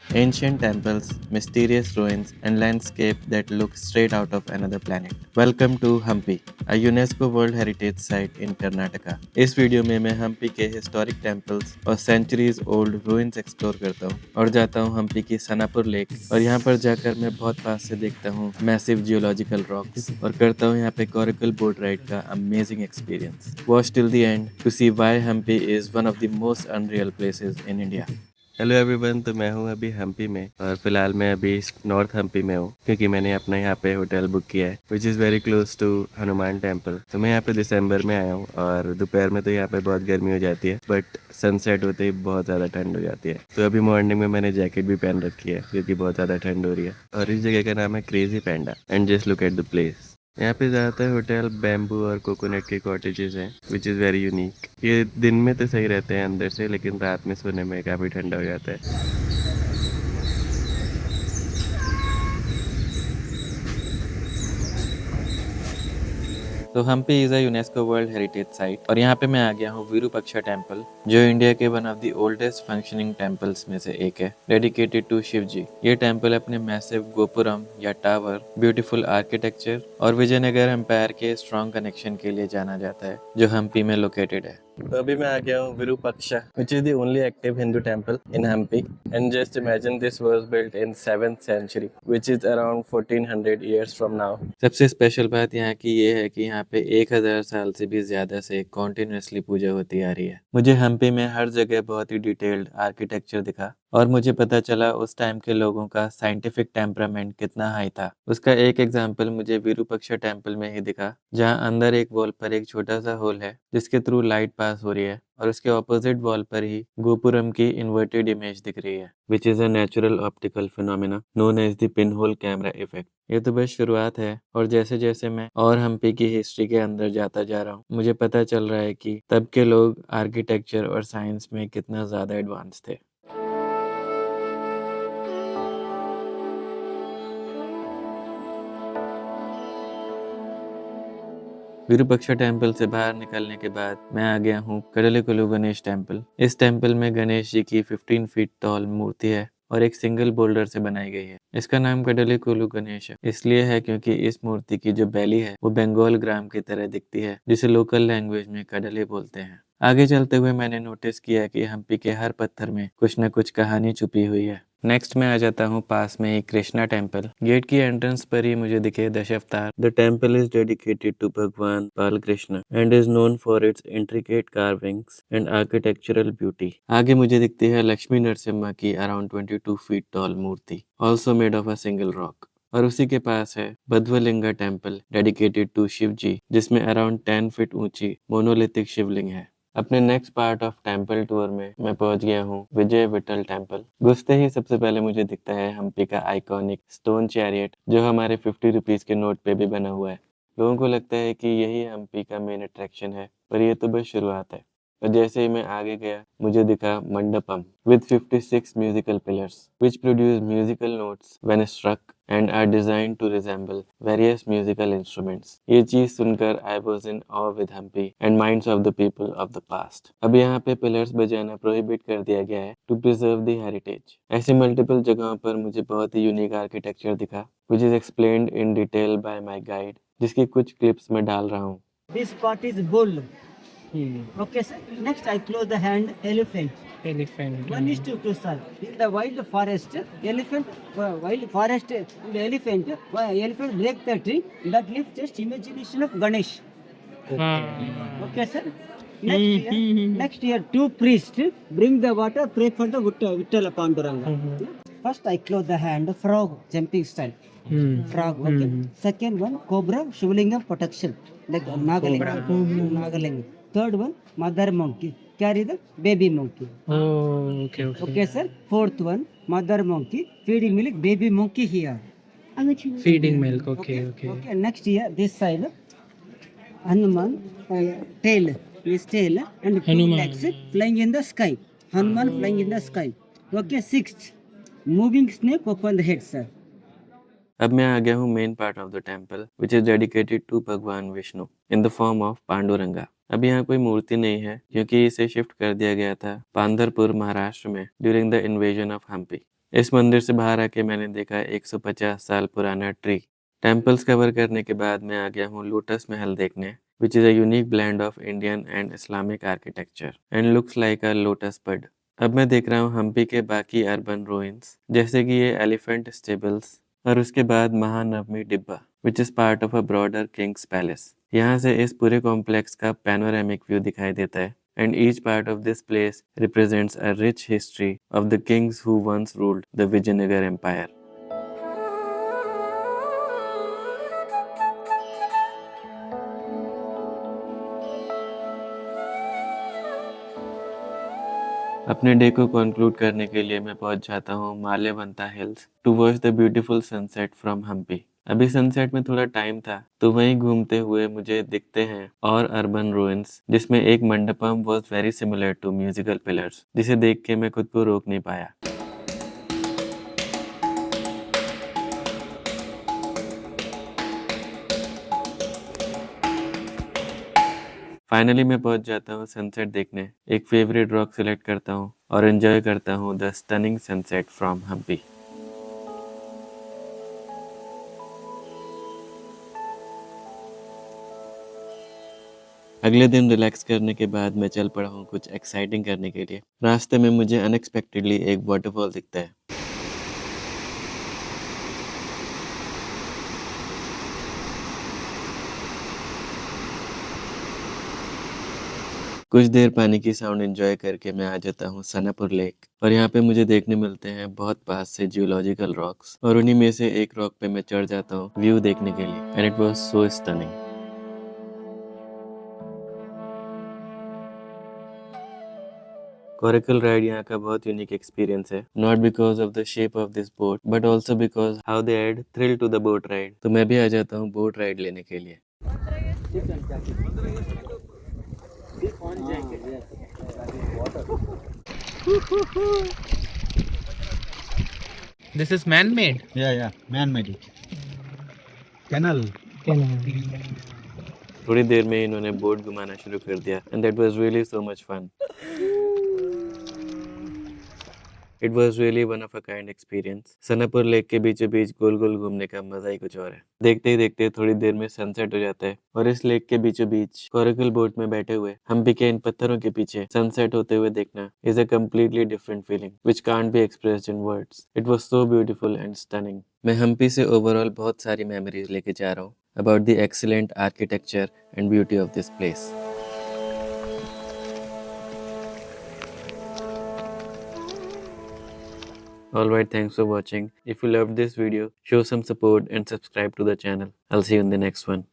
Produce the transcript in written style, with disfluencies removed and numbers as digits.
Ancient temples, mysterious ruins, and landscape that look straight out of another planet. Welcome to Hampi, a UNESCO World Heritage Site in Karnataka. इस video में मैं हम्पी के historic temples और centuries old ruins explore करता हूँ और जाता हूँ हम्पी की सनापुर लेक और यहाँ पर जाकर मैं बहुत पास से देखता हूँ मैसिव जियोलॉजिकल रॉक्स और करता हूँ यहाँ पे कोरिकल बोट राइड का amazing experience. Watch till the end to see why Hampi is one of the most unreal places in India. Hello everyone, तो मैं हूँ अभी हम्पी में और फिलहाल मैं अभी नॉर्थ हम्पी में हूँ क्योंकि मैंने अपना यहाँ पे होटल बुक किया है which is very close to Hanuman temple. तो मैं यहाँ पे दिसंबर में आया हूँ और दोपहर में तो यहाँ पे बहुत गर्मी हो जाती है बट सनसेट होते ही बहुत ज़्यादा ठंड हो जाती है। तो अभी मॉर्निंग में मैंने जैकेट भी पहन रखी है क्योंकि बहुत ज़्यादा ठंड हो रही है। और इस जगह का नाम है crazy panda and just look at the place. यहाँ पे ज़्यादातर होटल बैम्बू और कोकोनट के कॉटेजेस हैं विच इज़ वेरी यूनिक। ये दिन में तो सही रहते हैं अंदर से, लेकिन रात में सोने में काफ़ी ठंडा हो जाता है। तो Hampi is a UNESCO world heritage site और यहाँ पे मैं आ गया हूँ विरूपाक्षा टेम्पल, जो इंडिया के one of the oldest functioning temples में से एक है, डेडिकेटेड टू शिव जी। ये टेम्पल अपने मैसिव गोपुरम या टावर, ब्यूटीफुल आर्किटेक्चर और विजयनगर एम्पायर के स्ट्रॉन्ग कनेक्शन के लिए जाना जाता है, जो हम्पी में लोकेटेड है। तो अभी मैं आ गया हूँ Virupaksha, which is the only active Hindu temple in Hampi. And just imagine this was built in 7th century, which is around 1400 years from now. सबसे स्पेशल बात यहाँ की ये है कि यहाँ पे 1000 साल से भी ज्यादा से कॉन्टिन्यूसली पूजा होती आ रही है। मुझे हम्पी में हर जगह बहुत ही डिटेल्ड आर्किटेक्चर दिखा और मुझे पता चला उस टाइम के लोगों का साइंटिफिक टेम्परामेंट कितना हाई था। उसका एक एग्जाम्पल मुझे विरूपाक्षा टेम्पल में ही दिखा, जहाँ अंदर एक वॉल पर एक छोटा सा होल है जिसके थ्रू लाइट पास हो रही है और उसके ऑपोजिट वॉल पर ही गोपुरम की इन्वर्टेड इमेज दिख रही है, which is a natural optical phenomena known as the pin hole camera effect. ये तो बस शुरुआत है और जैसे जैसे मैं और हम्पी की हिस्ट्री के अंदर जाता जा रहा हूँ, मुझे पता चल रहा है कि तब के लोग आर्किटेक्चर और साइंस में कितना ज्यादा एडवांस थे। विरूपाक्षा टेम्पल से बाहर निकलने के बाद मैं आ गया हूँ कडलिकुलु गणेश टेम्पल। इस टेम्पल में गणेश जी की 15 फीट टॉल मूर्ति है और एक सिंगल बोल्डर से बनाई गई है। इसका नाम कडलिकुलु गणेश इसलिए है क्योंकि इस मूर्ति की जो बैली है वो बंगाल ग्राम की तरह दिखती है, जिसे लोकल लैंग्वेज में कडली बोलते हैं। आगे चलते हुए मैंने नोटिस किया कि हम्पी के हर पत्थर में कुछ न कुछ कहानी छुपी हुई है। नेक्स्ट मैं आ जाता हूँ पास में ही कृष्णा टेम्पल। गेट की एंट्रेंस पर ही मुझे दिखे Dashavatara. The temple is dedicated to Bhagwan Bal Krishna and is known for its intricate carvings and architectural beauty. आगे मुझे दिखती है लक्ष्मी नरसिम्हा की अराउंड 22 फीट टॉल मूर्ति, also made of a single rock. और उसी के पास है Badavilinga temple dedicated to Shiva ji, जिसमें अराउंड 10 फीट ऊंची मोनोलिथिक शिवलिंग है। अपने next part of temple tour में मैं पहुंच गया हूँ विजय विठल टेम्पल। घुसते ही सबसे पहले मुझे दिखता है हम्पी का आइकॉनिक स्टोन चैरियट, जो हमारे 50 रुपीज के नोट पे भी बना हुआ है। लोगों को लगता है कि यही हम्पी का मेन अट्रैक्शन है, पर ये तो बस शुरुआत है। और जैसे ही मैं आगे गया मुझे दिखा Mandapam with 56 musical pillars which produce musical notes when struck and are designed to resemble various musical instruments। ये चीज सुनकर I was in awe with Hampi and minds of the people of the past। अब यहाँ पे pillars बजाना prohibit कर दिया गया है to preserve the heritage। ऐसी मल्टीपल जगहों पर मुझे बहुत ही यूनिक आर्किटेक्चर दिखा which is explained in detail by my guide, जिसकी कुछ क्लिप्स मैं डाल रहा हूँ। This part is bull. Okay, sir. Next, I close the hand elephant. Elephant. 1:2, sir. In the wild forest, elephant, wild forest, the elephant break the tree. That leaves just imagination of Ganesh. Okay, sir. Next year, two priests bring the water, pray for the Vittala Panduranga. First, I close the hand, frog jumping style. Frog, okay. Second one, cobra, Shivlingam protection, like Nagaling. Third one, mother monkey, carry the baby monkey. Oh, okay. Okay, sir. Fourth one, mother monkey, feeding milk, baby monkey here. Feeding milk. Okay. Okay, next year, this side, Hanuman, tail, his tail, and two Hanuman. legs flying in the sky. Hanuman flying in the sky. Okay, sixth, moving snake open the head, sir. अब मैं आ गया हूँ main part of the temple which is dedicated to भगवान Vishnu in the form of Panduranga. अब यहाँ कोई मूर्ति नहीं है क्योंकि इसे शिफ्ट कर दिया गया था पांधरपुर महाराष्ट्र में during the invasion of Hampi. इस मंदिर से बाहर आके मैंने देखा 150 साल पुराना ट्री। टेम्पल्स कवर करने के बाद मैं आ गया हूँ लोटस महल देखने, which is a unique blend of Indian and Islamic architecture and looks like a lotus bud. अब मैं देख रहा हूँ हम्पी के बाकी अर्बन रूइंस, जैसे कि ये एलिफेंट स्टेबल्स और उसके बाद महानवमी डिब्बा, which is part of a broader Kings palace. यहाँ से इस पूरे कॉम्प्लेक्स का पैनोरामिक व्यू दिखाई देता है and each part of this place represents a rich history of the kings who once ruled the Vijayanagar Empire. अपने डे को कंक्लूड करने के लिए मैं पहुंच जाता हूँ Malyavanta hills to watch the beautiful sunset from Hampi. अभी सनसेट में थोड़ा टाइम था तो वहीं घूमते हुए मुझे दिखते हैं और अर्बन रूइंस, जिसमें एक mandapam was very similar to musical pillars, जिसे देख के मैं खुद को रोक नहीं पाया। फाइनली मैं पहुंच जाता हूँ सनसेट देखने, एक फेवरेट रॉक सिलेक्ट करता हूँ और एंजॉय करता हूँ the stunning sunset from Hampi. अगले दिन रिलैक्स करने के बाद मैं चल पड़ा हूँ कुछ एक्साइटिंग करने के लिए। रास्ते में मुझे अनएक्सपेक्टेडली एक वाटरफॉल दिखता है। कुछ देर पानी की साउंड एंजॉय करके मैं आ जाता हूँ सनापुर लेक, और यहाँ पे मुझे देखने मिलते हैं बहुत पास से जियोलॉजिकल रॉक्स, और उन्हीं में से एक रॉक पे मैं चढ़ जाता हूँ व्यू देखने के लिए, and it was so stunning. Coracle ride यहाँ का बहुत यूनिक एक्सपीरियंस है, not because of the shape of this boat but also because how they add thrill to the boat ride. तो मैं भी आ जाता हूँ बोट राइड लेने के लिए। This is man-made. Yeah, man-made it. Canal. थोड़ी देर में इन्होंने बोट घुमाना शुरू कर दिया and that was really so much fun. It was really one of a kind experience. Sanapur lake के बीचों बीच गोल गोल घूमने का मजा ही कुछ और है। देखते ही देखते थोड़ी देर में सनसेट हो जाता है और इस लेक के बीचों बीच कोरेकल बोट में बैठे हुए हम्पी के इन पत्थरों के पीछे सनसेट होते हुए देखना is a completely different feeling which can't be expressed in words. It was so beautiful and stunning. मैं हम्पी से ओवरऑल बहुत सारी मेमोरीज लेके जा रहा हूँ about the excellent architecture and beauty of this place. Alright, thanks for watching. If you loved this video, show some support and subscribe to the channel. I'll see you in the next one.